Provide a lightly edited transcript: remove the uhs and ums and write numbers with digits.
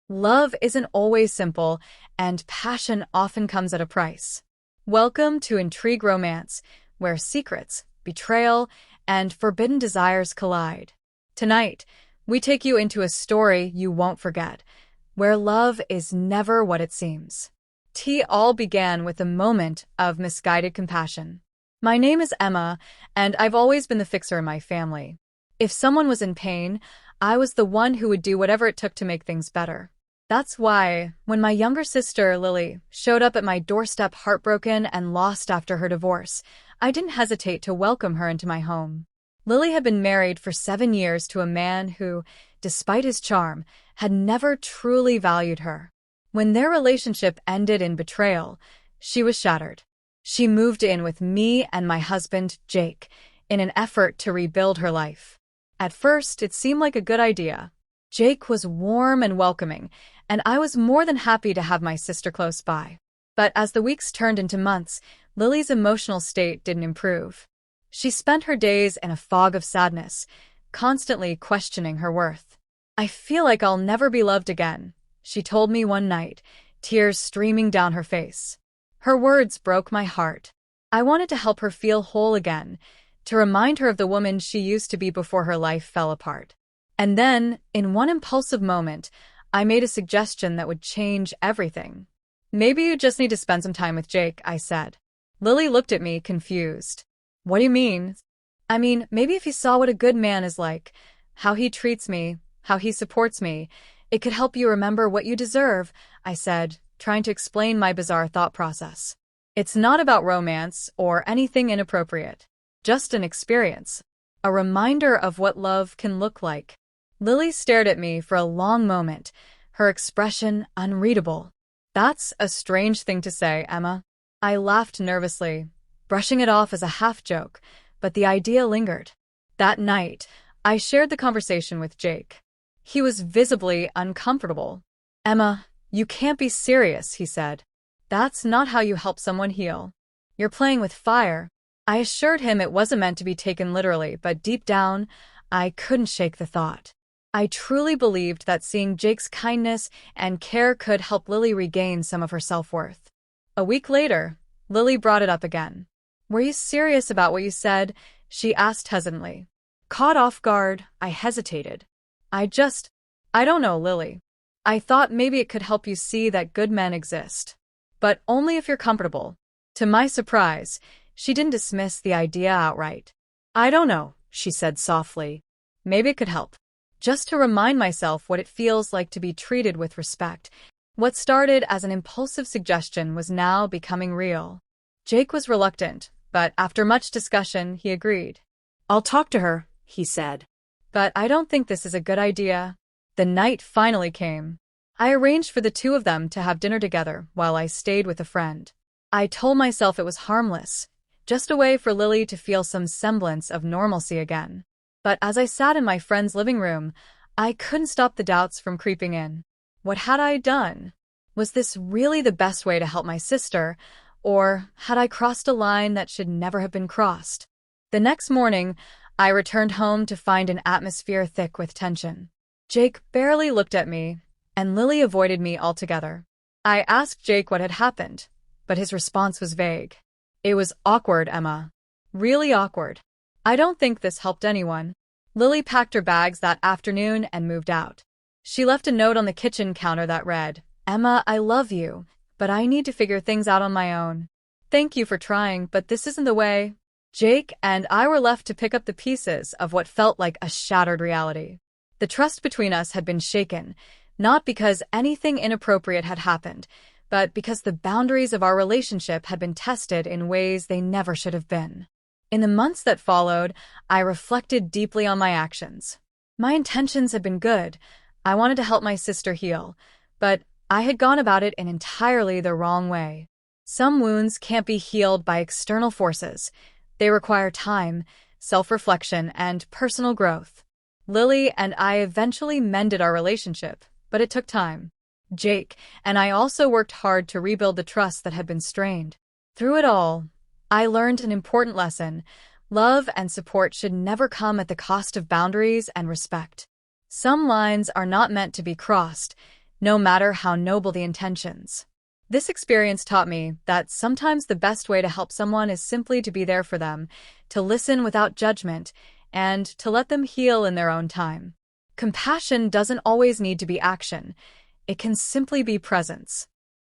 Love isn't always simple, and passion often comes at a price. Welcome to Intrigue Romance, where secrets, betrayal, and forbidden desires collide. Tonight, we take you into a story you won't forget, where love is never what it seems. All began with a moment of misguided compassion. My name is Emma, and I've always been the fixer in my family. If someone was in pain, I was the one who would do whatever it took to make things better. That's why, when my younger sister, Lily, showed up at my doorstep heartbroken and lost after her divorce, I didn't hesitate to welcome her into my home. Lily had been married for 7 years to a man who, despite his charm, had never truly valued her. When their relationship ended in betrayal, she was shattered. She moved in with me and my husband, Jake, in an effort to rebuild her life. At first, it seemed like a good idea. Jake was warm and welcoming, and I was more than happy to have my sister close by. But as the weeks turned into months, Lily's emotional state didn't improve. She spent her days in a fog of sadness, constantly questioning her worth. "I feel like I'll never be loved again," she told me one night, tears streaming down her face. Her words broke my heart. I wanted to help her feel whole again, to remind her of the woman she used to be before her life fell apart. And then, in one impulsive moment, I made a suggestion that would change everything. "Maybe you just need to spend some time with Jake," I said. Lily looked at me, confused. "What do you mean?" "I mean, maybe if you saw what a good man is like, how he treats me, how he supports me, it could help you remember what you deserve," I said, trying to explain my bizarre thought process. "It's not about romance or anything inappropriate. Just an experience. A reminder of what love can look like." Lily stared at me for a long moment, her expression unreadable. "That's a strange thing to say, Emma." I laughed nervously, brushing it off as a half-joke, but the idea lingered. That night, I shared the conversation with Jake. He was visibly uncomfortable. "Emma, you can't be serious," he said. "That's not how you help someone heal. You're playing with fire." I assured him it wasn't meant to be taken literally, but deep down, I couldn't shake the thought. I truly believed that seeing Jake's kindness and care could help Lily regain some of her self-worth. A week later, Lily brought it up again. "Were you serious about what you said?" she asked hesitantly. Caught off guard, I hesitated. I don't know, Lily. I thought maybe it could help you see that good men exist. But only if you're comfortable." To my surprise, she didn't dismiss the idea outright. "I don't know," she said softly. "Maybe it could help. Just to remind myself what it feels like to be treated with respect." What started as an impulsive suggestion was now becoming real. Jake was reluctant, but after much discussion, he agreed. "I'll talk to her," he said. "But I don't think this is a good idea." The night finally came. I arranged for the two of them to have dinner together while I stayed with a friend. I told myself it was harmless, just a way for Lily to feel some semblance of normalcy again. But as I sat in my friend's living room, I couldn't stop the doubts from creeping in. What had I done? Was this really the best way to help my sister, or had I crossed a line that should never have been crossed? The next morning, I returned home to find an atmosphere thick with tension. Jake barely looked at me, and Lily avoided me altogether. I asked Jake what had happened, but his response was vague. "It was awkward, Emma. Really awkward. I don't think this helped anyone." Lily packed her bags that afternoon and moved out. She left a note on the kitchen counter that read, "Emma, I love you, but I need to figure things out on my own. Thank you for trying, but this isn't the way." Jake and I were left to pick up the pieces of what felt like a shattered reality. The trust between us had been shaken, not because anything inappropriate had happened, but because the boundaries of our relationship had been tested in ways they never should have been. In the months that followed, I reflected deeply on my actions. My intentions had been good. I wanted to help my sister heal, but I had gone about it in entirely the wrong way. Some wounds can't be healed by external forces. They require time, self-reflection, and personal growth. Lily and I eventually mended our relationship, but it took time. Jake and I also worked hard to rebuild the trust that had been strained. Through it all, I learned an important lesson. Love and support should never come at the cost of boundaries and respect. Some lines are not meant to be crossed. no matter how noble the intentions. This experience taught me that sometimes the best way to help someone is simply to be there for them, to listen without judgment, and to let them heal in their own time. Compassion doesn't always need to be action. It can simply be presence.